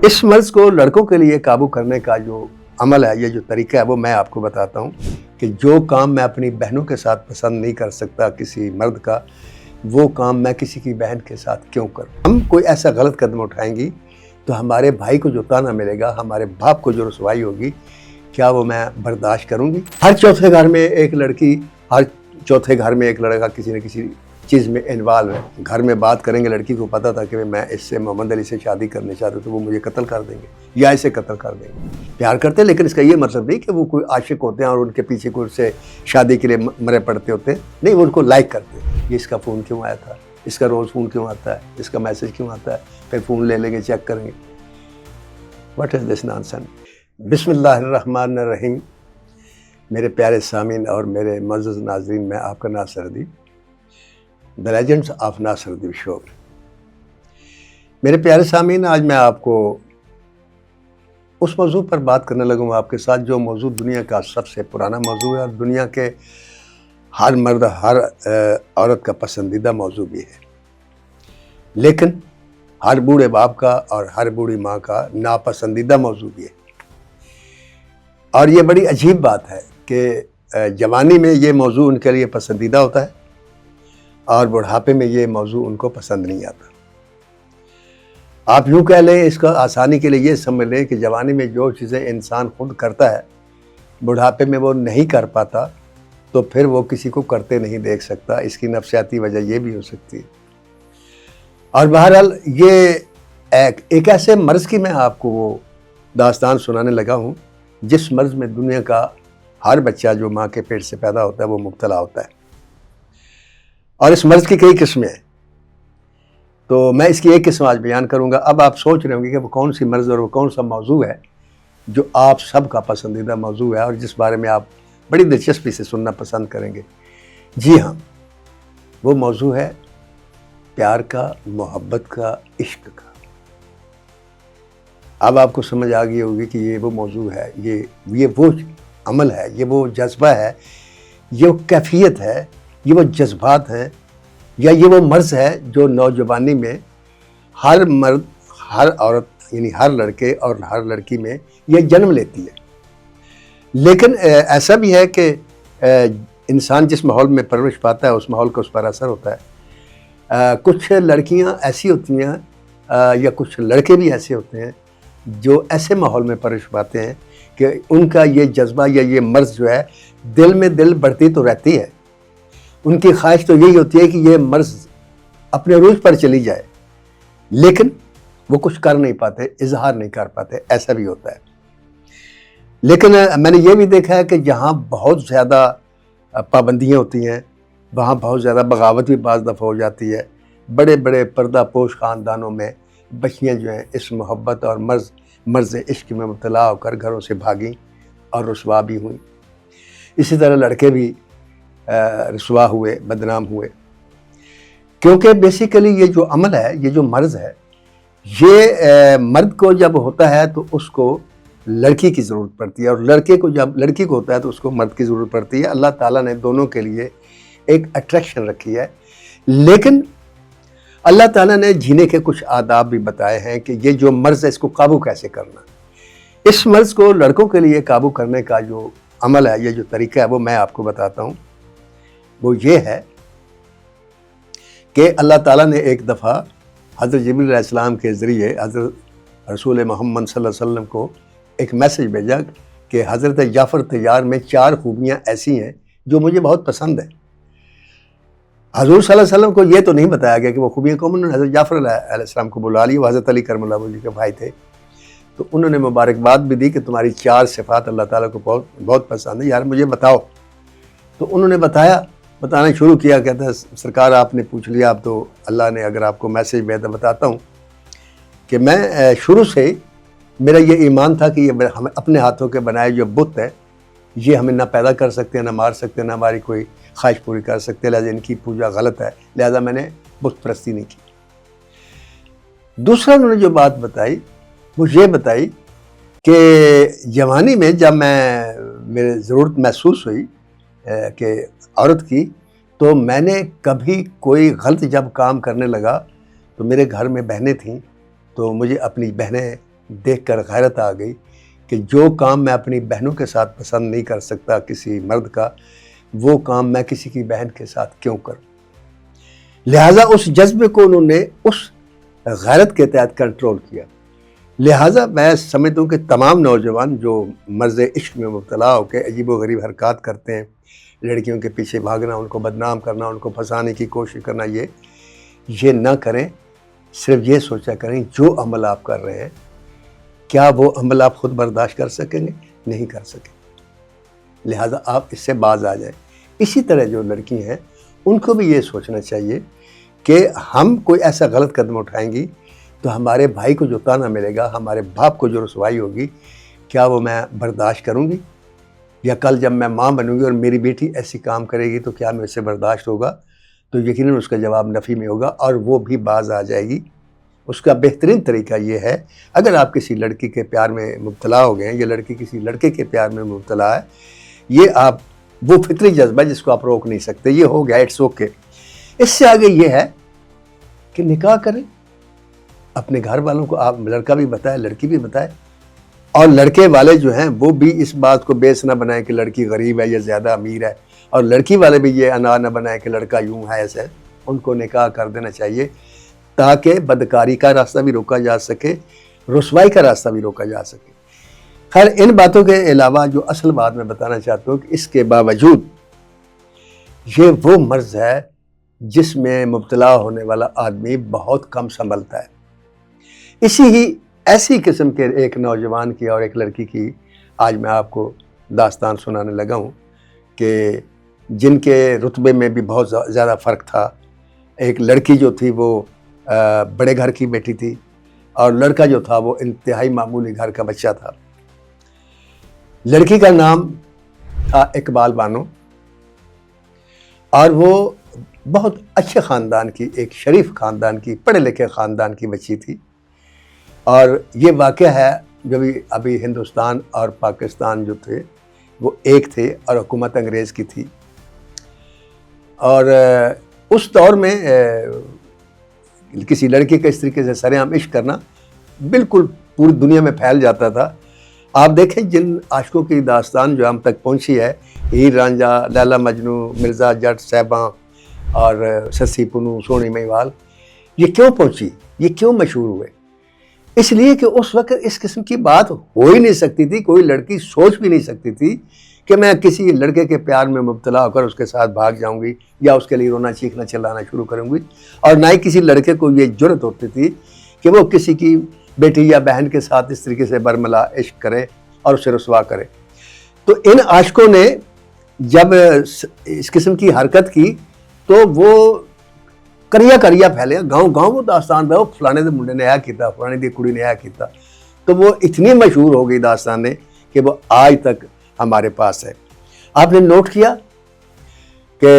اس مرض کو لڑکوں کے لیے قابو کرنے کا جو عمل ہے، یہ جو طریقہ ہے، وہ میں آپ کو بتاتا ہوں کہ جو کام میں اپنی بہنوں کے ساتھ پسند نہیں کر سکتا کسی مرد کا، وہ کام میں کسی کی بہن کے ساتھ کیوں کروں؟ ہم کوئی ایسا غلط قدم اٹھائیں گی تو ہمارے بھائی کو جو طعنہ ملے گا، ہمارے باپ کو جو رسوائی ہوگی، کیا وہ میں برداشت کروں گی؟ ہر چوتھے گھر میں ایک لڑکی، ہر چوتھے گھر میں ایک لڑکا کسی نہ کسی چیز میں انوالو ہے۔ گھر میں بات کریں گے، لڑکی کو پتہ تھا کہ میں اس سے محمد علی سے شادی کرنے چاہتا ہوں تو وہ مجھے قتل کر دیں گے یا اسے قتل کر دیں گے۔ پیار کرتے ہیں، لیکن اس کا یہ مطلب نہیں کہ وہ کوئی عاشق ہوتے ہیں اور ان کے پیچھے کوئی سے شادی کے لیے مرے پڑتے ہوتے ہیں، نہیں، وہ ان کو لائک کرتے ہیں۔ یہ اس کا فون کیوں آیا تھا، اس کا روز فون کیوں آتا ہے، اس کا میسج کیوں آتا ہے، پھر فون لے لیں گے، چیک کریں گے۔ What is this nonsense? بسم اللہ الرحمن الرحیم۔ میرے پیارے سامعین اور میرے معزز ناظرین، میں آپ کا ناصر ادیب، دی لیجنڈز آف ناصر ادیب شو۔ میرے پیارے سامعین، آج میں آپ کو اس موضوع پر بات کرنے لگوں آپ کے ساتھ جو موضوع دنیا کا سب سے پرانا موضوع ہے اور دنیا کے ہر مرد، ہر عورت کا پسندیدہ موضوع بھی ہے، لیکن ہر بوڑھے باپ کا اور ہر بوڑھی ماں کا ناپسندیدہ موضوع بھی ہے۔ اور یہ بڑی عجیب بات ہے کہ جوانی میں یہ موضوع ان کے لیے پسندیدہ ہوتا ہے اور بڑھاپے میں یہ موضوع ان کو پسند نہیں آتا۔ آپ یوں کہہ لیں، اس کا آسانی کے لیے یہ سمجھ لیں کہ جوانی میں جو چیزیں انسان خود کرتا ہے، بڑھاپے میں وہ نہیں کر پاتا، تو پھر وہ کسی کو کرتے نہیں دیکھ سکتا۔ اس کی نفسیاتی وجہ یہ بھی ہو سکتی ہے۔ اور بہرحال یہ ایک ایسے مرض کی میں آپ کو وہ داستان سنانے لگا ہوں جس مرض میں دنیا کا ہر بچہ جو ماں کے پیٹ سے پیدا ہوتا ہے وہ مبتلا ہوتا ہے۔ اور اس مرض کی کئی قسمیں ہیں، تو میں اس کی ایک قسم آج بیان کروں گا۔ اب آپ سوچ رہے ہوں گے کہ وہ کون سی مرض اور وہ کون سا موضوع ہے جو آپ سب کا پسندیدہ موضوع ہے اور جس بارے میں آپ بڑی دلچسپی سے سننا پسند کریں گے۔ جی ہاں، وہ موضوع ہے پیار کا، محبت کا، عشق کا۔ اب آپ کو سمجھ آ گئی ہوگی کہ یہ وہ موضوع ہے، یہ وہ عمل ہے، یہ وہ جذبہ ہے، یہ وہ کیفیت ہے، یہ وہ جذبات ہیں، یا یہ وہ مرض ہے جو نوجوانی میں ہر مرد، ہر عورت، یعنی ہر لڑکے اور ہر لڑکی میں یہ جنم لیتی ہے۔ لیکن ایسا بھی ہے کہ انسان جس ماحول میں پرورش پاتا ہے اس ماحول کا اس پر اثر ہوتا ہے۔ کچھ لڑکیاں ایسی ہوتی ہیں یا کچھ لڑکے بھی ایسے ہوتے ہیں جو ایسے ماحول میں پرورش پاتے ہیں کہ ان کا یہ جذبہ یا یہ مرض جو ہے دل میں دل بڑھتی تو رہتی ہے۔ ان کی خواہش تو یہی ہوتی ہے کہ یہ مرض اپنے عروج پر چلی جائے، لیکن وہ کچھ کر نہیں پاتے، اظہار نہیں کر پاتے، ایسا بھی ہوتا ہے۔ لیکن میں نے یہ بھی دیکھا ہے کہ جہاں بہت زیادہ پابندیاں ہوتی ہیں، وہاں بہت زیادہ بغاوت بھی بعض دفعہ ہو جاتی ہے۔ بڑے بڑے پردہ پوش خاندانوں میں بچیاں جو ہیں اس محبت اور مرض عشق میں مبتلا ہو کر گھروں سے بھاگیں اور رسوا بھی ہوئیں۔ اسی طرح لڑکے بھی رسوا ہوئے، بدنام ہوئے، کیونکہ بیسیکلی یہ جو عمل ہے، یہ جو مرض ہے، یہ مرد کو جب ہوتا ہے تو اس کو لڑکی کی ضرورت پڑتی ہے، اور لڑکے کو جب لڑکی کو ہوتا ہے تو اس کو مرد کی ضرورت پڑتی ہے۔ اللہ تعالیٰ نے دونوں کے لیے ایک اٹریکشن رکھی ہے، لیکن اللہ تعالیٰ نے جینے کے کچھ آداب بھی بتائے ہیں کہ یہ جو مرض ہے اس کو قابو کیسے کرنا۔ اس مرض کو لڑکوں کے لیے قابو کرنے کا جو عمل ہے، یہ جو طریقہ ہے، وہ میں آپ کو بتاتا ہوں۔ وہ یہ ہے کہ اللہ تعالیٰ نے ایک دفعہ حضرت جبریل علیہ السلام کے ذریعے حضرت رسول محمد صلی اللہ علیہ وسلم کو ایک میسج بھیجا کہ حضرت جعفر طیار میں 4 خوبیاں ایسی ہیں جو مجھے بہت پسند ہیں۔ حضور صلی اللہ علیہ وسلم کو یہ تو نہیں بتایا گیا کہ وہ خوبیاں کون، انہوں نے حضرت جعفر علیہ السلام کو بلا لی، وہ حضرت علی کرم اللہ وجہ کے بھائی تھے، تو انہوں نے مبارکباد بھی دی کہ تمہاری 4 صفات اللہ تعالیٰ کو بہت پسند ہے، یار مجھے بتاؤ۔ تو انہوں نے بتانا شروع کیا، کہتا ہے سرکار آپ نے پوچھ لیا، اب تو اللہ نے اگر آپ کو میسج بھیجا، بتاتا ہوں کہ میں شروع سے میرا یہ ایمان تھا کہ یہ ہم اپنے ہاتھوں کے بنائے جو بت ہے، یہ ہمیں نہ پیدا کر سکتے ہیں، نہ مار سکتے ہیں، نہ ہماری کوئی خواہش پوری کر سکتے، لہٰذا ان کی پوجا غلط ہے، لہٰذا میں نے بت پرستی نہیں کی۔ دوسرا انہوں نے جو بات بتائی وہ یہ بتائی کہ جوانی میں جب میرے ضرورت محسوس ہوئی کہ عورت کی، تو میں نے کبھی کوئی غلط جب کام کرنے لگا تو میرے گھر میں بہنیں تھیں، تو مجھے اپنی بہنیں دیکھ کر غیرت آ گئی کہ جو کام میں اپنی بہنوں کے ساتھ پسند نہیں کر سکتا کسی مرد کا، وہ کام میں کسی کی بہن کے ساتھ کیوں کروں۔ لہٰذا اس جذبے کو انہوں نے اس غیرت کے تحت کنٹرول کیا۔ لہٰذا میں سمجھتا ہوں کہ تمام نوجوان جو مرض عشق میں مبتلا ہو کے عجیب و غریب حرکات کرتے ہیں، لڑکیوں کے پیچھے بھاگنا، ان کو بدنام کرنا، ان کو پھنسانے کی کوشش کرنا، یہ نہ کریں۔ صرف یہ سوچا کریں جو عمل آپ کر رہے ہیں کیا وہ عمل آپ خود برداشت کر سکیں گے؟ نہیں کر سکیں، لہٰذا آپ اس سے باز آ جائیں۔ اسی طرح جو لڑکی ہیں ان کو بھی یہ سوچنا چاہیے کہ ہم کوئی ایسا غلط قدم اٹھائیں گی تو ہمارے بھائی کو جو طعنہ ملے گا، ہمارے باپ کو جو رسوائی ہوگی، کیا وہ میں برداشت کروں گی؟ یا کل جب میں ماں بنوں گی اور میری بیٹی ایسی کام کرے گی تو کیا مجھ سے برداشت ہوگا؟ تو یقیناً اس کا جواب نفی میں ہوگا اور وہ بھی باز آ جائے گی۔ اس کا بہترین طریقہ یہ ہے، اگر آپ کسی لڑکی کے پیار میں مبتلا ہو گئے ہیں یا لڑکی کسی لڑکے کے پیار میں مبتلا ہے، یہ آپ وہ فطری جذبہ جس کو آپ روک نہیں سکتے، یہ ہو گیا، اٹس اوکے۔ اس سے آگے یہ ہے کہ نکاح کریں، اپنے گھر والوں کو آپ، لڑکا بھی بتائے، لڑکی بھی بتائے، اور لڑکے والے جو ہیں وہ بھی اس بات کو بیس نہ بنائیں کہ لڑکی غریب ہے یا زیادہ امیر ہے، اور لڑکی والے بھی یہ انا نہ بنائیں کہ لڑکا یوں ہے ایسے ہے۔ ان کو نکاح کر دینا چاہیے تاکہ بدکاری کا راستہ بھی روکا جا سکے، رسوائی کا راستہ بھی روکا جا سکے۔ خیر، ان باتوں کے علاوہ جو اصل بات میں بتانا چاہتا ہوں کہ اس کے باوجود یہ وہ مرض ہے جس میں مبتلا ہونے والا آدمی بہت کم سنبھلتا ہے۔ ایسی قسم کے ایک نوجوان کی اور ایک لڑکی کی آج میں آپ کو داستان سنانے لگا ہوں کہ جن کے رتبے میں بھی بہت زیادہ فرق تھا۔ ایک لڑکی جو تھی وہ بڑے گھر کی بیٹی تھی اور لڑکا جو تھا وہ انتہائی معمولی گھر کا بچہ تھا۔ لڑکی کا نام تھا اقبال بانو اور وہ بہت اچھے خاندان کی، ایک شریف خاندان کی، پڑھے لکھے خاندان کی بچی تھی۔ اور یہ واقعہ ہے جو ابھی ہندوستان اور پاکستان جو تھے وہ ایک تھے اور حکومت انگریز کی تھی، اور اس دور میں کسی لڑکی کا اس طریقے سے سرعام عشق کرنا بالکل پوری دنیا میں پھیل جاتا تھا۔ آپ دیکھیں جن عاشقوں کی داستان جو ہم تک پہنچی ہے، ہیر رانجھا، لیلا مجنو، مرزا جٹ، صاحباں اور سسی پنو، سونی مہیوال، یہ کیوں پہنچی، یہ کیوں مشہور ہوئے؟ اس لیے کہ اس وقت اس قسم کی بات ہو ہی نہیں سکتی تھی، کوئی لڑکی سوچ بھی نہیں سکتی تھی کہ میں کسی لڑکے کے پیار میں مبتلا ہو کر اس کے ساتھ بھاگ جاؤں گی یا اس کے لیے رونا چیخنا چلانا شروع کروں گی، اور نہ ہی کسی لڑکے کو یہ جرأت ہوتی تھی کہ وہ کسی کی بیٹی یا بہن کے ساتھ اس طریقے سے برملا عشق کرے اور اسے رسوا کرے۔ تو ان عاشقوں نے جب اس قسم کی حرکت کی تو وہ کریا پھیلے، گاؤں وہ داستان تھا، وہ فلانے دے منڈے نے ایا کیتا، فلانے دی کڑی نے ایا کیتا، تو وہ اتنی مشہور ہو گئی داستان نے کہ وہ آج تک ہمارے پاس ہے۔ آپ نے نوٹ کیا کہ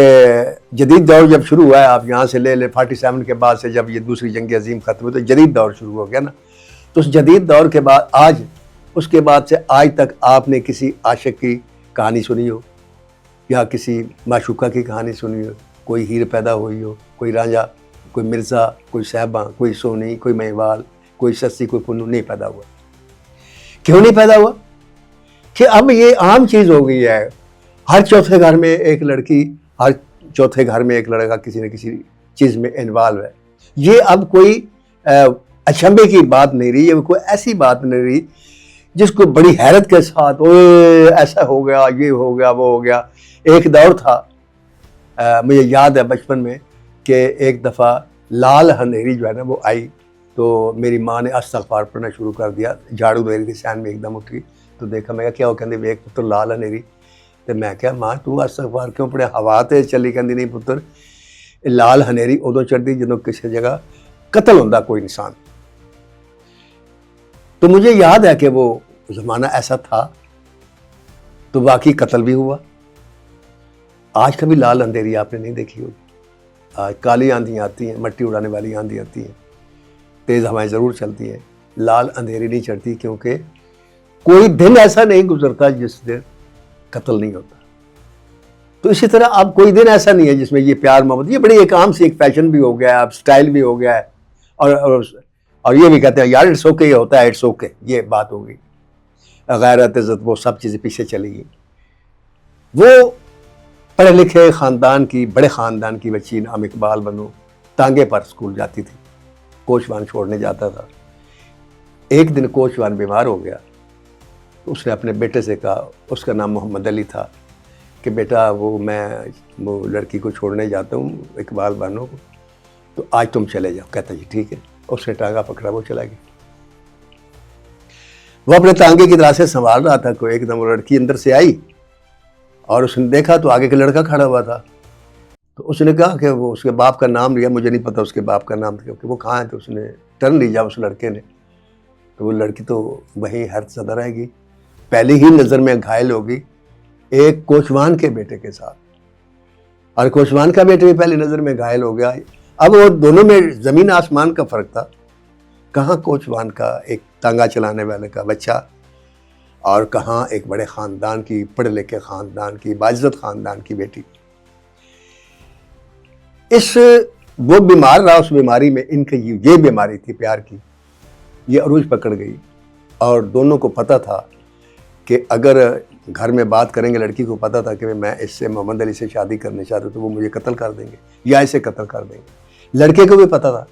جدید دور جب شروع ہوا ہے، آپ یہاں سے لے 47 کے بعد سے جب یہ دوسری جنگ عظیم ختم ہوئی تو جدید دور شروع ہو گیا نا، تو اس جدید دور کے بعد اس کے بعد سے آج تک آپ نے کسی عاشق کی کہانی سنی ہو یا کسی معشوقہ کی کہانی سنی ہو، کوئی ہیر پیدا ہوئی ہو، کوئی رانجھا، کوئی مرزا، کوئی صاحباں، کوئی سونی، کوئی مہیوال، کوئی سسی، کوئی پنو نہیں پیدا ہوا؟ کیوں نہیں پیدا ہوا؟ کہ اب یہ عام چیز ہو گئی ہے، ہر چوتھے گھر میں ایک لڑکی، ہر چوتھے گھر میں ایک لڑکا کسی نہ کسی چیز میں انوالو ہے۔ یہ اب کوئی اچنبے کی بات نہیں رہی، یہ کوئی ایسی بات نہیں رہی جس کو بڑی حیرت کے ساتھ اوہ ایسا ہو گیا، یہ ہو گیا، وہ ہو گیا۔ ایک دور تھا، مجھے یاد ہے بچپن میں کہ ایک دفعہ لال اندھیری جو ہے نا وہ آئی تو میری ماں نے استغفار پڑھنا شروع کر دیا، جھاڑو دے رہی تھی، سین میں ایک دم اٹھی تو دیکھا، میں کیا ہو، کہندی ایک پتر لال اندھیری، تو میں کہا ماں تو استغفار کیوں پڑھے، ہوا تیز چلی، کہندی نہیں پتر لال اندھیری ادو چڑھتی جدوں کسی جگہ قتل ہوندا کوئی انسان۔ تو مجھے یاد ہے کہ وہ زمانہ ایسا تھا تو واقعی قتل بھی ہوا۔ آج کبھی لال اندھیری آپ نے نہیں دیکھی ہوگی، آج کالی آندھی آتی ہیں، مٹی اڑانے والی آندھی آتی ہیں، تیز ہوائیں ضرور چلتی ہیں، لال اندھیری نہیں چڑھتی، کیونکہ کوئی دن ایسا نہیں گزرتا جس دن قتل نہیں ہوتا۔ تو اسی طرح اب کوئی دن ایسا نہیں ہے جس میں یہ پیار محبت، یہ بڑی ایک عام سی ایک فیشن بھی ہو گیا ہے، اب سٹائل بھی ہو گیا ہے، اور یہ بھی کہتے ہیں یار اٹس اوکے، یہ ہوتا ہے، اٹس اوکے، یہ بات ہو گئی، غیرت عزت وہ سب چیزیں پیچھے چلی گئی. وہ پڑھے لکھے خاندان کی، بڑے خاندان کی بچی نام اقبال بنو، ٹانگے پر اسکول جاتی تھی، کوچ وان چھوڑنے جاتا تھا. ایک دن کوچ وان بیمار ہو گیا تو اس نے اپنے بیٹے سے کہا، اس کا نام محمد علی تھا، کہ بیٹا میں وہ لڑکی کو چھوڑنے جاتا ہوں اقبال بانو کو، تو آج تم چلے جاؤ. کہتا جی ٹھیک ہے. اس نے ٹانگا پکڑا، وہ چلا گیا. وہ اپنے ٹانگے کی طرح سے سنبھال رہا تھا کہ ایک دم وہ لڑکی اندر سے آئی اور اس نے دیکھا تو آگے کا لڑکا کھڑا ہوا تھا. تو اس نے کہا کہ وہ اس کے باپ کا نام لیا، مجھے نہیں پتا اس کے باپ کا نام تھا کہ وہ کہاں ہے. تو اس نے ٹرن لیا اس لڑکے نے، تو وہ لڑکی تو وہیں حیرت زدہ رہ گئی، پہلی ہی نظر میں گھائل ہوگی ایک کوچوان کے بیٹے کے ساتھ، اور کوچوان کا بیٹے بھی پہلی نظر میں گھائل ہو گیا. اب وہ دونوں میں زمین آسمان کا فرق تھا. کہاں کوچوان کا ایک ٹانگا چلانے والے کا بچہ، اور کہاں ایک بڑے خاندان کی، پڑھے لکھے خاندان کی، باعزت خاندان کی بیٹی. وہ بیمار رہا، اس بیماری میں ان کی یہ بیماری تھی پیار کی، یہ عروج پکڑ گئی. اور دونوں کو پتہ تھا کہ اگر گھر میں بات کریں گے، لڑکی کو پتہ تھا کہ میں اس سے محمد علی سے شادی کرنا چاہتا ہوں تو وہ مجھے قتل کر دیں گے یا اسے قتل کر دیں گے. لڑکے کو بھی پتہ تھا،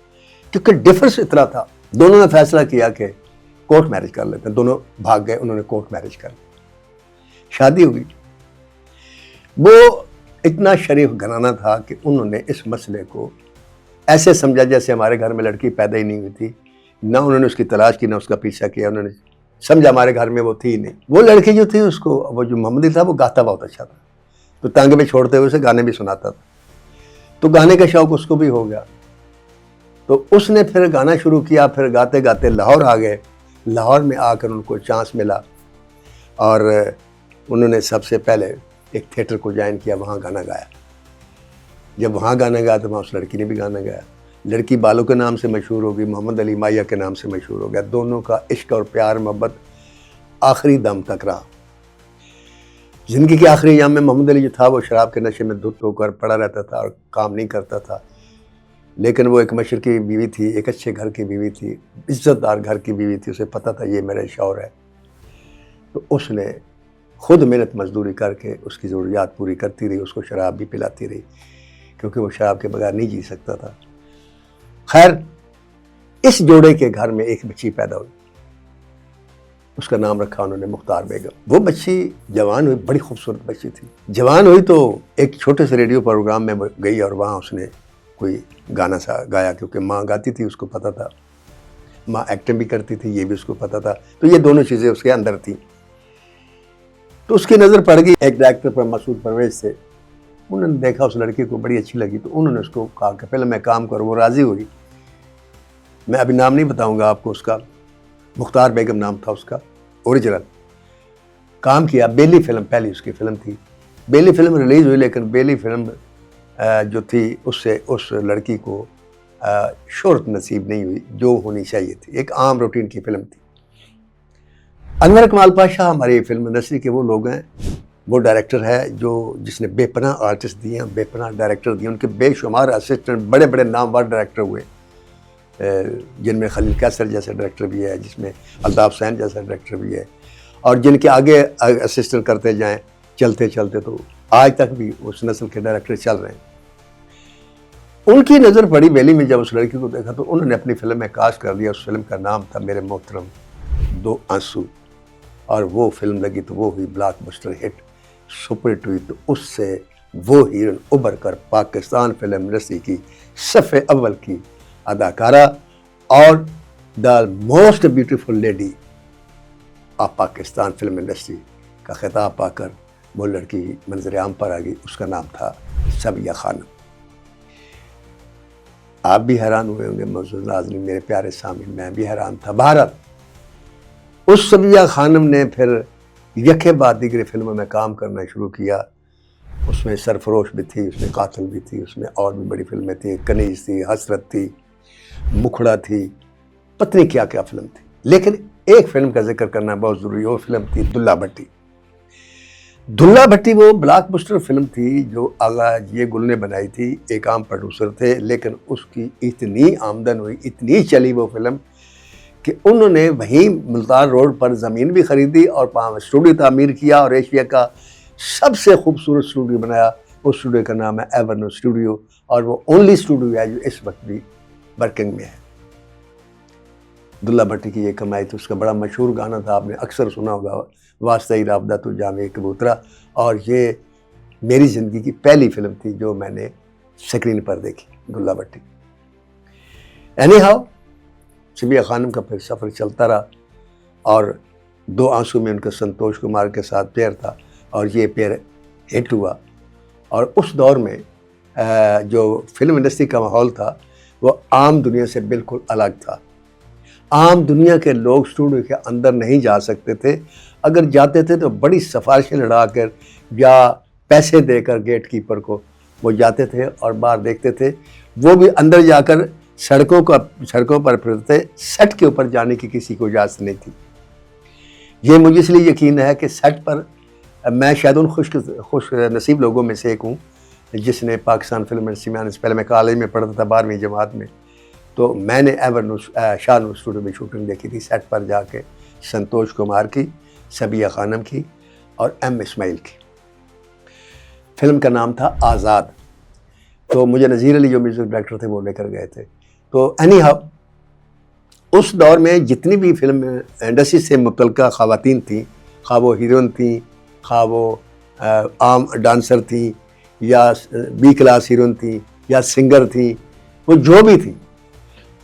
کیونکہ ڈفرنس اتنا تھا. دونوں نے فیصلہ کیا کہ کورٹ میرج کر لیتے ہیں. دونوں بھاگ گئے، انہوں نے کورٹ میرج کر لی، شادی ہوئی. وہ اتنا شریف گھرانہ تھا کہ انہوں نے اس مسئلے کو ایسے سمجھا جیسے ہمارے گھر میں لڑکی پیدا ہی نہیں ہوئی تھی. نہ انہوں نے اس کی تلاش کی، نہ اس کا پیچھا کیا. انہوں نے سمجھا ہمارے گھر میں وہ تھی ہی نہیں. وہ لڑکی جو تھی اس کو، وہ جو محمد تھا، وہ گاتا بہت اچھا تھا، تو ٹانگے میں چھوڑتے ہوئے اسے گانے بھی سناتا تھا. تو گانے کا شوق اس کو بھی ہو گیا. تو اس نے پھر گانا شروع کیا. پھر گاتے گاتے لاہور آ گئے. لاہور میں آ کر ان کو چانس ملا اور انہوں نے سب سے پہلے ایک تھیٹر کو جوائن کیا، وہاں گانا گایا. جب وہاں گانا گایا تو وہاں اس لڑکی نے بھی گانا گایا. لڑکی بالو کے نام سے مشہور ہو گئی، محمد علی مائیا کے نام سے مشہور ہو گیا. دونوں کا عشق اور پیار محبت آخری دم تک رہا. زندگی کے آخری ایام میں محمد علی جو تھا وہ شراب کے نشے میں دھت ہو کر پڑا رہتا تھا اور کام نہیں کرتا تھا. لیکن وہ ایک مشرقی بیوی تھی، ایک اچھے گھر کی بیوی تھی، عزت دار گھر کی بیوی تھی. اسے پتہ تھا یہ میرا شوہر ہے. تو اس نے خود محنت مزدوری کر کے اس کی ضروریات پوری کرتی رہی، اس کو شراب بھی پلاتی رہی، کیونکہ وہ شراب کے بغیر نہیں جی سکتا تھا. خیر، اس جوڑے کے گھر میں ایک بچی پیدا ہوئی. اس کا نام رکھا انہوں نے مختار بیگم. وہ بچی جوان ہوئی، بڑی خوبصورت بچی تھی. جوان ہوئی تو ایک چھوٹے سے ریڈیو پروگرام میں گئی اور وہاں اس نے کوئی گانا سا گایا، کیونکہ ماں گاتی تھی، اس کو پتہ تھا. ماں ایکٹنگ بھی کرتی تھی، یہ بھی اس کو پتہ تھا. تو یہ دونوں چیزیں اس کے اندر تھیں. تو اس کی نظر پڑ گئی ایک ڈائریکٹر پر، مسعود پرویز سے. انہوں نے دیکھا اس لڑکی کو بڑی اچھی لگی، تو انہوں نے اس کو کہا کہ پہلے میں کام کروں. وہ راضی ہوئی. میں ابھی نام نہیں بتاؤں گا آپ کو اس کا، مختار بیگم نام تھا اس کا اوریجنل. کام کیا. بیلی فلم پہلی اس کی فلم تھی. بیلی فلم ریلیز ہوئی، لیکن بیلی فلم جو تھی اس سے اس لڑکی کو شہرت نصیب نہیں ہوئی جو ہونی چاہیے تھی. ایک عام روٹین کی فلم تھی. انور اکمال پاشا ہماری فلم انڈسٹری کے وہ لوگ ہیں، وہ ڈائریکٹر ہے جس نے بے پناہ آرٹسٹ دیے ہیں، بے پناہ ڈائریکٹر دیے. ان کے بے شمار اسسٹنٹ، بڑے بڑے نامور ڈائریکٹر ہوئے، جن میں خلیل قیصر جیسا ڈائریکٹر بھی ہے، جس میں الطاف حسین جیسا ڈائریکٹر بھی ہے، اور جن کے آگے اسسٹنٹ کرتے جائیں چلتے چلتے تو آج تک بھی اس نسل کے ڈائریکٹر چل رہے ہیں. ان کی نظر پڑی بیلی میں. جب اس لڑکی کو دیکھا تو انہوں نے اپنی فلم میں کاسٹ کر لیا. اس فلم کا نام تھا میرے محترم دو آنسو، اور وہ فلم لگی تو وہ ہوئی بلاک بسٹر ہٹ، سپر ہٹ ہوئی. تو اس سے وہ ہیروئن ابھر کر پاکستان فلم انڈسٹری کی صف اول کی اداکارہ اور the most beautiful lady of Pakistan film industry کا خطاب پا کر وہ لڑکی منظر عام پر آ گئی. اس کا نام تھا سبیہ خانم. آپ بھی حیران ہوئے ہوں گے معزز ناظرین، میرے پیارے سامعین، میں بھی حیران تھا. بہرحال اس سبیہ خانم نے پھر یکے بعد دیگر فلموں میں کام کرنا شروع کیا. اس میں سرفروش بھی تھی، اس میں قاتل بھی تھی، اس میں اور بھی بڑی فلمیں تھیں. کنیز تھی، حسرت تھی، مکھڑا تھی، پتہ کیا کیا فلم تھی. لیکن ایک فلم کا ذکر کرنا بہت ضروری ہے. وہ فلم تھی دلہ بھٹی. دلہ بھٹی وہ بلاک بسٹر فلم تھی جو آغا یہ گل نے بنائی تھی. ایک عام پروڈیوسر تھے، لیکن اس کی اتنی آمدن ہوئی، اتنی چلی وہ فلم کہ انہوں نے وہیں ملتان روڈ پر زمین بھی خریدی اور وہاں اسٹوڈیو تعمیر کیا اور ایشیا کا سب سے خوبصورت اسٹوڈیو بنایا. اس اسٹوڈیو کا نام ہے ایورنو اسٹوڈیو اور وہ اونلی اسٹوڈیو ہے جو اس وقت بھی ورکنگ میں ہے. دلہ بھٹی کی یہ کمائی تھی. اس کا بڑا مشہور گانا تھا, آپ نے اکثر سنا ہوگا, واسطہ ہی رابطہ تو جامع کبوترا. اور یہ میری زندگی کی پہلی فلم تھی جو میں نے سکرین پر دیکھی, دلہ بھٹی. اینی ہاؤ صبیہ خانم کا پھر سفر چلتا رہا اور دو آنسو میں ان کا سنتوش کمار کے ساتھ پیئر تھا اور یہ پیئر ہٹ ہوا. اور اس دور میں جو فلم انڈسٹری کا ماحول تھا وہ عام دنیا سے بالکل الگ تھا. عام دنیا کے لوگ اسٹوڈیو کے اندر نہیں جا سکتے تھے. اگر جاتے تھے تو بڑی سفارشیں لڑا کر یا پیسے دے کر گیٹ کیپر کو وہ جاتے تھے اور باہر دیکھتے تھے. وہ بھی اندر جا کر سڑکوں پر پھرتے, سیٹ کے اوپر جانے کی کسی کو اجازت نہیں تھی. یہ مجھے اس لیے یقین ہے کہ سیٹ پر میں شاید ان خوش نصیب لوگوں میں سے ایک ہوں جس نے پاکستان فلم انڈسٹری میں آنے سے پہلے, میں کالج میں پڑھتا تھا 12ویں جماعت میں, تو میں نے ایورنو شاہ نور اسٹوڈیو میں شوٹنگ دیکھی تھی. سیٹ پر جا کے سنتوش کمار کی, صبیہ خانم کی اور ایم اسماعیل کی. فلم کا نام تھا آزاد. تو مجھے نذیر علی جو میوزک ڈائریکٹر تھے وہ لے کر گئے تھے. تو اینی ہاؤ اس دور میں جتنی بھی فلم انڈسٹری سے متعلقہ خواتین تھیں, خواہ وہ ہیروئن تھیں, خواہ وہ عام ڈانسر تھیں یا بی کلاس ہیروئن تھیں یا سنگر تھیں, وہ جو بھی تھیں,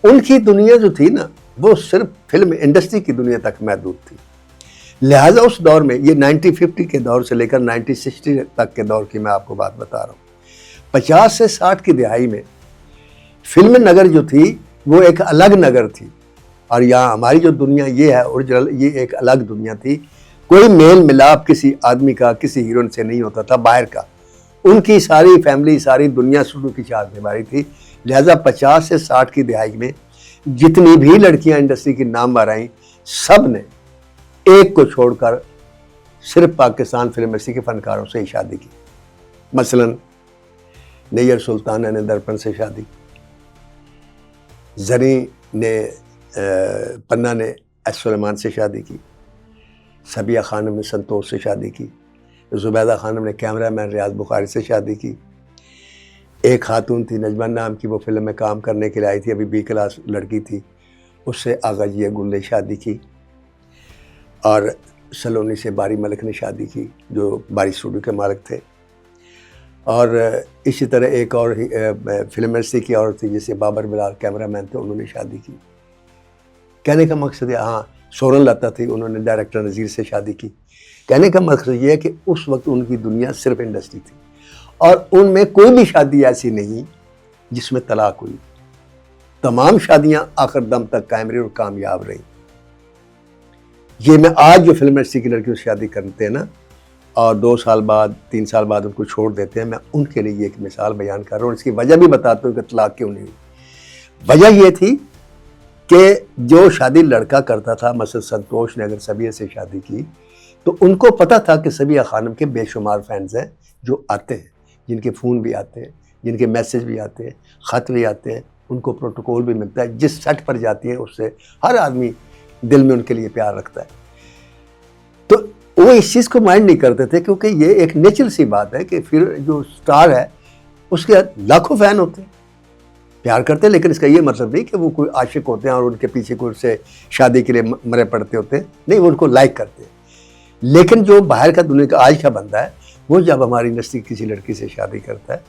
ان کی دنیا جو تھی نا وہ صرف فلم انڈسٹری کی دنیا تک محدود تھی. لہٰذا اس دور میں, یہ 1950 کے دور سے لے کر 1960 تک کے دور کی میں آپ کو بات بتا رہا ہوں, 50 سے 60 کی دہائی میں فلم نگر جو تھی وہ ایک الگ نگر تھی. اور یہاں ہماری جو دنیا یہ ہے اوریجنل, یہ ایک الگ دنیا تھی. کوئی میل ملاپ کسی آدمی کا کسی ہیروئن سے نہیں ہوتا تھا باہر کا. ان کی ساری فیملی, ساری دنیا اسٹوڈیو کی چار دیواری تھی. لہٰذا 50 سے 60 کی دہائی میں جتنی بھی لڑکیاں انڈسٹری کی نامور آئیں, سب نے ایک کو چھوڑ کر صرف پاکستان فلم انڈسٹری کے فنکاروں سے ہی شادی کی. مثلاً نیئر سلطانہ نے درپن سے شادی, زریں نے پنہ نے ایس سلیمان سے شادی کی, صبیہ خانم نے سنتوش سے شادی کی, زبیدہ خانم نے کیمرہ مین ریاض بخاری سے شادی کی. ایک خاتون تھی نجمہ نام کی, وہ فلم میں کام کرنے کے لیے آئی تھی, ابھی بی کلاس لڑکی تھی, اس سے آغا جی گل نے شادی کی. اور سلونی سے باری ملک نے شادی کی جو باری اسٹوڈیو کے مالک تھے. اور اسی طرح ایک اور فلم انڈسٹری کی عورت تھی جسے بابر بلال کیمرہ مین تھے, انہوں نے شادی کی. کہنے کا مقصد ہے, ہاں سورن لتا تھی, انہوں نے ڈائریکٹر نذیر سے شادی کی. کہنے کا مقصد یہ ہے کہ اس وقت ان کی دنیا صرف انڈسٹری تھی اور ان میں کوئی بھی شادی ایسی نہیں جس میں طلاق ہوئی. تمام شادیاں آخر دم تک قائم رہی اور کامیاب رہی. یہ میں آج جو فلم انڈسٹری کی لڑکیوں سے شادی کرتے ہیں نا اور 2 سال بعد 3 سال بعد ان کو چھوڑ دیتے ہیں, میں ان کے لیے ایک مثال بیان کر رہا ہوں. اس کی وجہ بھی بتاتا ہوں کہ طلاق کیوں نہیں ہوئی. وجہ یہ تھی کہ جو شادی لڑکا کرتا تھا, مثلا سنتوش نے اگر صبیہ سے شادی کی تو ان کو پتہ تھا کہ صبیہ خانم کے بے شمار فینز ہیں جو آتے ہیں, جن کے فون بھی آتے ہیں, جن کے میسج بھی آتے ہیں, خط بھی آتے ہیں, ان کو پروٹوکول بھی ملتا ہے. جس سیٹ پر جاتی ہیں اس سے ہر آدمی دل میں ان کے لیے پیار رکھتا ہے. تو وہ اس چیز کو مائنڈ نہیں کرتے تھے کیونکہ یہ ایک نیچرل سی بات ہے کہ پھر جو سٹار ہے اس کے لاکھوں فین ہوتے ہیں, پیار کرتے ہیں, لیکن اس کا یہ مطلب نہیں کہ وہ کوئی عاشق ہوتے ہیں اور ان کے پیچھے کوئی سے شادی کے لیے مرے پڑتے ہوتے ہیں. نہیں, وہ ان کو لائک کرتے ہیں. لیکن جو باہر کا دنیا کا آج کا بندہ ہے وہ جب ہماری انڈسٹری کسی لڑکی سے شادی کرتا ہے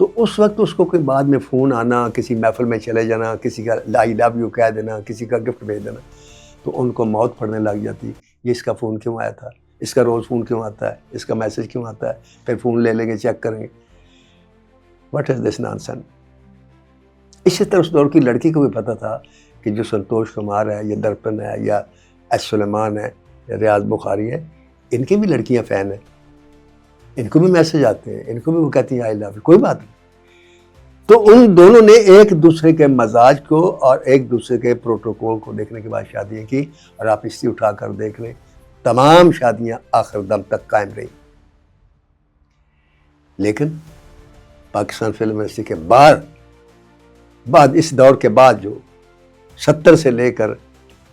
تو اس وقت اس کو کوئی بعد میں فون آنا, کسی محفل میں چلے جانا, کسی کا آئی لو یو کہہ دینا, کسی کا گفٹ بھیج دینا, تو ان کو موت پڑنے لگ جاتی. یہ اس کا فون کیوں آیا تھا, اس کا روز فون کیوں آتا ہے, اس کا میسج کیوں آتا ہے, پھر فون لے لیں گے, چیک کریں گے. واٹ از دس نانسن. اسی طرح اس دور کی لڑکی کو بھی پتہ تھا کہ جو سنتوش کمار ہے یا درپن ہے یا ایس سلیمان ہے یا ریاض بخاری ہے, ان کی بھی لڑکیاں فین ہیں, ان کو بھی میسج آتے ہیں, ان کو بھی وہ کہتی ہیں آئی لو یو, کوئی بات نہیں. تو ان دونوں نے ایک دوسرے کے مزاج کو اور ایک دوسرے کے پروٹوکول کو دیکھنے کے بعد شادیاں کی. اور آپ اس سے اٹھا کر دیکھ لیں, تمام شادیاں آخر دم تک قائم رہیں. لیکن پاکستان فلم انڈسٹری کے بعد اس دور کے بعد جو 70 سے لے کر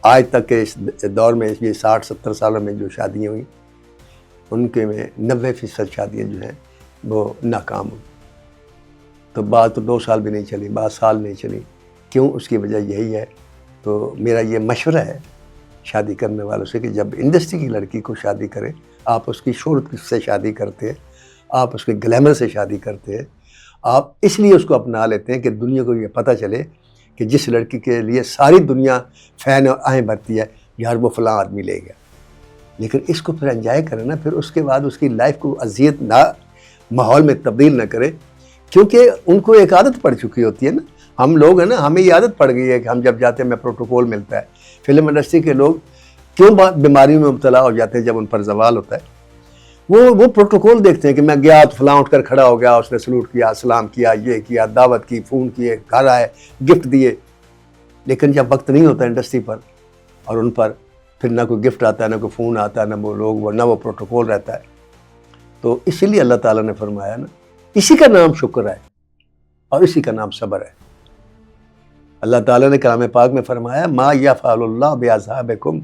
آج تک کے اس دور میں یہ 60-70 سالوں میں جو شادیاں ہوئی ان کے میں 90% شادیاں جو ہیں وہ ناکام ہوئی. تو بعض تو 2 سال بھی نہیں چلی، بعض سال نہیں چلی. کیوں؟ اس کی وجہ یہی ہے. تو میرا یہ مشورہ ہے شادی کرنے والوں سے کہ جب انڈسٹری کی لڑکی کو شادی کریں، آپ اس کی شہرت سے شادی کرتے ہیں، آپ اس کے گلیمر سے شادی کرتے ہیں، آپ اس لیے اس کو اپنا لیتے ہیں کہ دنیا کو یہ پتہ چلے کہ جس لڑکی کے لیے ساری دنیا فین اور آہیں بھرتی ہے، یار وہ فلاں آدمی لے گیا. لیکن اس کو پھر انجوائے کریں نا، پھر اس کے بعد اس کی لائف کو اذیت نہ ماحول میں تبدیل نہ کرے، کیونکہ ان کو ایک عادت پڑ چکی ہوتی ہے نا. ہم لوگ ہیں نا، ہمیں یہ عادت پڑ گئی ہے کہ ہم جب جاتے ہیں ہمیں پروٹوکول ملتا ہے. فلم انڈسٹری کے لوگ کیوں بیماریوں میں مبتلا ہو جاتے ہیں جب ان پر زوال ہوتا ہے؟ وہ پروٹوکول دیکھتے ہیں کہ میں گیا تو فلاں اٹھ کر کھڑا ہو گیا، اس نے سلوٹ کیا، سلام کیا، یہ کیا، دعوت کی، فون کیے، گھر آئے، گفٹ دیے. لیکن جب وقت نہیں ہوتا انڈسٹری پر اور ان پر، پھر نہ کوئی گفٹ آتا ہے، نہ کوئی فون آتا ہے، نہ وہ لوگ، نہ وہ پروٹوکول رہتا ہے. تو اسی لیے اللہ تعالیٰ نے فرمایا نا، اسی کا نام شکر ہے اور اسی کا نام صبر ہے. اللہ تعالیٰ نے کلام پاک میں فرمایا ما یفعل اللہ بعذابکم،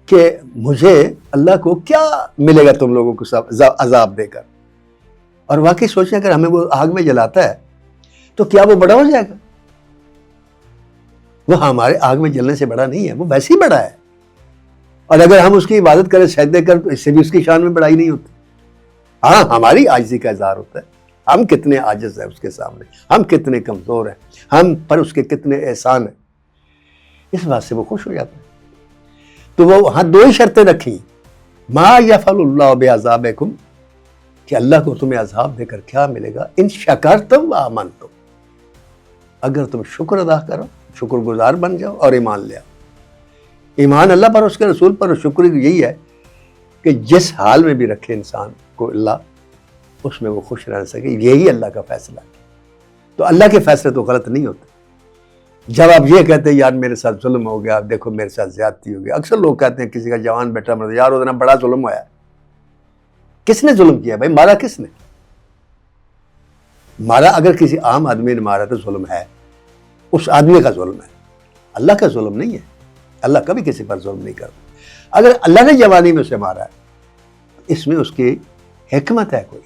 کہ مجھے اللہ کو کیا ملے گا تم لوگوں کو عذاب دے کر. اور واقعی سوچیں اگر ہمیں وہ آگ میں جلاتا ہے تو کیا وہ بڑا ہو جائے گا؟ وہ ہمارے آگ میں جلنے سے بڑا نہیں ہے، وہ ویسے ہی بڑا ہے. اور اگر ہم اس کی عبادت کریں سجدے کر تو اس سے بھی اس کی شان میں بڑائی نہیں ہوتی. ہاں ہماری عاجزی کا اظہار ہوتا ہے، ہم کتنے عاجز ہیں اس کے سامنے، ہم کتنے کمزور ہیں، ہم پر اس کے کتنے احسان ہیں. اس بات سے وہ خوش ہو جاتا ہے. تو وہ وہاں 2 ہی شرطیں رکھی، ما یفعل اللہ بعذابکم، کہ اللہ کو تمہیں عذاب دے کر کیا ملے گا، ان شکرتم و آمنتم، اگر تم شکر ادا کرو، شکر گزار بن جاؤ اور ایمان لے آؤ. ایمان اللہ پر، اس کے رسول پر. اور شکر یہی ہے کہ جس حال میں بھی رکھے انسان کو اللہ، اس میں وہ خوش رہ سکے. یہی اللہ کا فیصلہ ہے. تو اللہ کے فیصلے تو غلط نہیں ہوتے. جب آپ یہ کہتے ہیں یار میرے ساتھ ظلم ہو گیا، دیکھو میرے ساتھ زیادتی ہو گیا. اکثر لوگ کہتے ہیں کسی کا جوان بیٹا مرد، یار اتنا بڑا ظلم ہوا ہے. کس نے ظلم کیا بھائی؟ مارا کس نے؟ مارا اگر کسی عام آدمی نے مارا تو ظلم ہے، اس آدمی کا ظلم ہے، اللہ کا ظلم نہیں ہے. اللہ کبھی کسی پر ظلم نہیں کرتا. اگر اللہ نے جوانی میں اسے مارا ہے، اس میں اس کی حکمت ہے، کوئی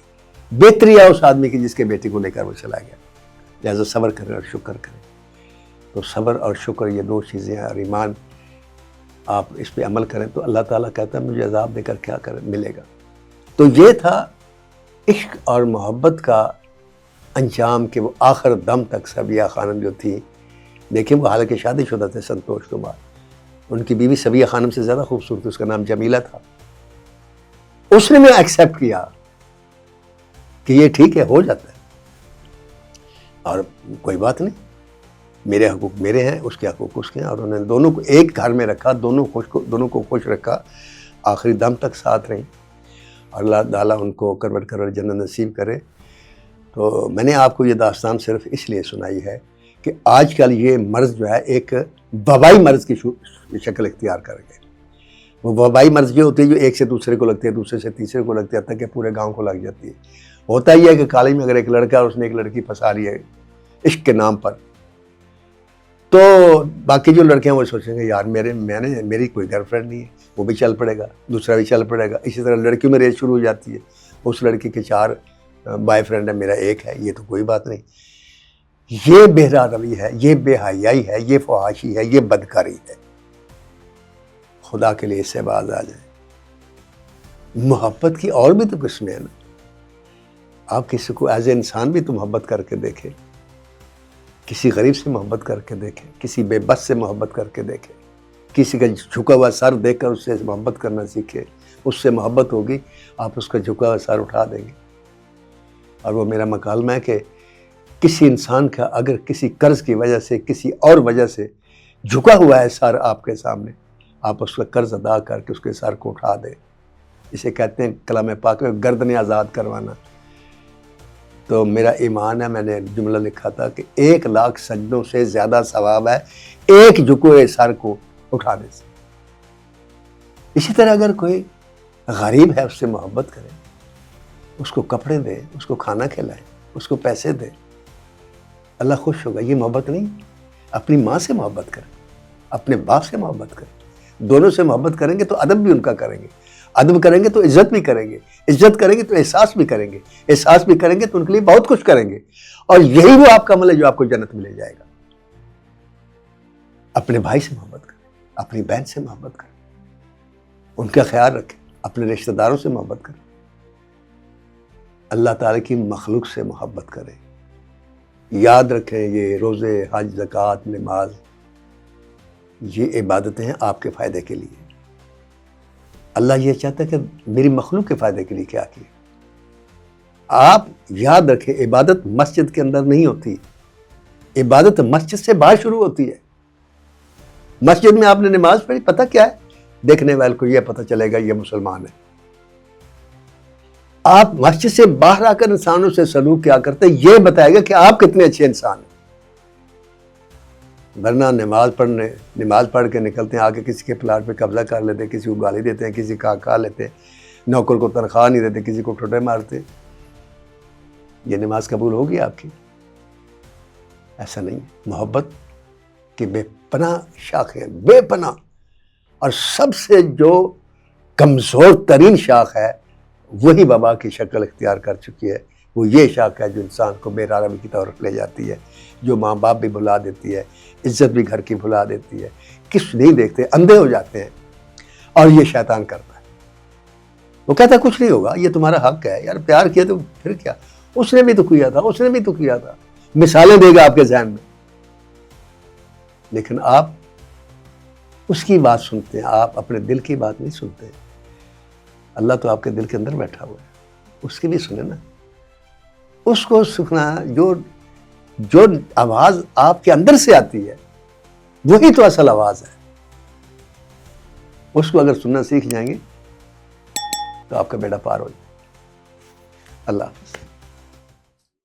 بہتری ہے اس آدمی کی جس کے بیٹے کو لے کر وہ چلا گیا. لہذا صبر کریں اور شکر کریں. تو صبر اور شکر یہ 2 چیزیں ہیں، اور ایمان آپ اس پہ عمل کریں تو اللہ تعالیٰ کہتا ہے مجھے عذاب دے کر کیا ملے گا. تو یہ تھا عشق اور محبت کا انجام، کہ وہ آخر دم تک سبیہ خانم جو تھی، دیکھیں وہ حالانکہ شادی شدہ تھے سنتوش کمار، ان کی بیوی سبیہ خانم سے زیادہ خوبصورت تھی، اس کا نام جمیلہ تھا. اس نے میں ایکسیپٹ کیا کہ یہ ٹھیک ہے، ہو جاتا ہے اور کوئی بات نہیں، میرے حقوق میرے ہیں، اس کے حقوق اس کے ہیں. اور انہوں نے دونوں کو ایک گھر میں رکھا، دونوں کو خوش رکھا، آخری دم تک ساتھ رہیں. اور اللہ تعالیٰ ان کو کروٹ جنت نصیب کرے. تو میں نے آپ کو یہ داستان صرف اس لیے سنائی ہے کہ آج کل یہ مرض جو ہے ایک وبائی مرض کی شکل اختیار کر گئے. وہ وبائی مرض یہ ہوتی ہے جو ایک سے دوسرے کو لگتی ہے، دوسرے سے تیسرے کو لگتی ہے، حتیٰ کہ پورے گاؤں کو لگ جاتی ہے. ہوتا ہی ہے کہ کالج میں اگر ایک لڑکا اور اس نے ایک لڑکی پھنسا لی ہے عشق کے نام پر، تو باقی جو لڑکے ہیں وہ سوچیں گے یار میری کوئی گرل فرینڈ نہیں ہے، وہ بھی چل پڑے گا، دوسرا بھی چل پڑے گا. اسی طرح لڑکیوں میں ریس شروع ہو جاتی ہے، اس لڑکی کے 4 بوائے فرینڈ ہے، میرا 1 ہے. یہ تو کوئی بات نہیں. یہ بے روی ہے، یہ بے حیائی ہے، یہ فحاشی ہے، یہ بدکاری ہے. خدا کے لیے اس سے باز آ جائیں. محبت کی اور بھی تو قسمیں ہیں نا. آپ کسی کو ایز اے انسان بھی تو محبت کر کے دیکھیں، کسی غریب سے محبت کر کے دیکھیں، کسی بے بس سے محبت کر کے دیکھیں، کسی کا جھکا ہوا سر دیکھ کر اس سے محبت کرنا سیکھیں. اس سے محبت ہوگی، آپ اس کا جھکا ہوا سر اٹھا دیں گے. اور وہ میرا مکالمہ ہے کہ کسی انسان کا اگر کسی قرض کی وجہ سے، کسی اور وجہ سے جھکا ہوا ہے سر آپ کے سامنے، آپ اس کا قرض ادا کر کے اس کے سر کو اٹھا دیں. اسے کہتے ہیں کلام پاک میں گردنیں آزاد کروانا. تو میرا ایمان ہے، میں نے جملہ لکھا تھا کہ 1,00,000 سجدوں سے زیادہ ثواب ہے ایک جھکے ہوئے سر کو اٹھانے سے. اسی طرح اگر کوئی غریب ہے اس سے محبت کریں، اس کو کپڑے دیں، اس کو کھانا کھلائیں، اس کو پیسے دیں، اللہ خوش ہوگا. یہ محبت نہیں؟ اپنی ماں سے محبت کریں. اپنے باپ سے محبت کریں، دونوں سے محبت کریں گے تو ادب بھی ان کا کریں گے، ادب کریں گے تو عزت بھی کریں گے، عزت کریں گے تو احساس بھی کریں گے، احساس بھی کریں گے تو ان کے لیے بہت کچھ کریں گے، اور یہی وہ آپ کا عمل ہے جو آپ کو جنت میں لے جائے گا۔ اپنے بھائی سے محبت کریں، اپنی بہن سے محبت کریں، ان کا خیال رکھیں، اپنے رشتہ داروں سے محبت کریں، اللہ تعالیٰ کی مخلوق سے محبت کریں۔ یاد رکھیں یہ روزے، حج، زکوٰۃ، نماز، یہ عبادتیں ہیں آپ کے فائدے کے لیے۔ اللہ یہ چاہتا ہے کہ میری مخلوق کے فائدے کے لیے کیا کیے۔ آپ یاد رکھیں عبادت مسجد کے اندر نہیں ہوتی، عبادت مسجد سے باہر شروع ہوتی ہے۔ مسجد میں آپ نے نماز پڑھی، پتہ کیا ہے؟ دیکھنے والے کو یہ پتہ چلے گا یہ مسلمان ہے۔ آپ مسجد سے باہر آ کر انسانوں سے سلوک کیا کرتے ہیں، یہ بتائے گا کہ آپ کتنے اچھے انسان ہیں۔ ورنہ نماز پڑھ کے نکلتے ہیں، آگے کسی کے پلاٹ پہ قبضہ کر لیتے ہیں، کسی کو گالی دیتے ہیں، کسی کا کھا لیتے ہیں، نوکر کو تنخواہ نہیں دیتے، کسی کو ٹھوٹے مارتے۔ یہ نماز قبول ہوگی آپ کی؟ ایسا نہیں ہے۔ محبت کی بے پناہ شاخیں، بے پناہ، اور سب سے جو کمزور ترین شاخ ہے وہی وبا کی شکل اختیار کر چکی ہے۔ وہ یہ شاخ ہے جو انسان کو بے رحمی کی طرف لے جاتی ہے، جو ماں باپ بھی بھلا دیتی ہے، عزت بھی گھر کی بھلا دیتی ہے، کچھ نہیں دیکھتے، اندھے ہو جاتے ہیں، اور یہ شیطان کرتا ہے۔ وہ کہتا ہے کچھ نہیں ہوگا، یہ تمہارا حق ہے یار، پیار کیا تو پھر کیا، اس نے بھی تو کیا تھا، اس نے بھی تو کیا تھا، مثالیں دے گا آپ کے ذہن میں۔ لیکن آپ اس کی بات سنتے ہیں، آپ اپنے دل کی بات نہیں سنتے۔ اللہ تو آپ کے دل کے اندر بیٹھا ہوا ہے، اس کی بھی سنیں نا، اس کو سننا۔ جو آواز آپ کے اندر سے آتی ہے وہی تو اصل آواز ہے، اس کو اگر سننا سیکھ جائیں گے تو آپ کا بیڑا پار ہو جائے۔ اللہ حافظ۔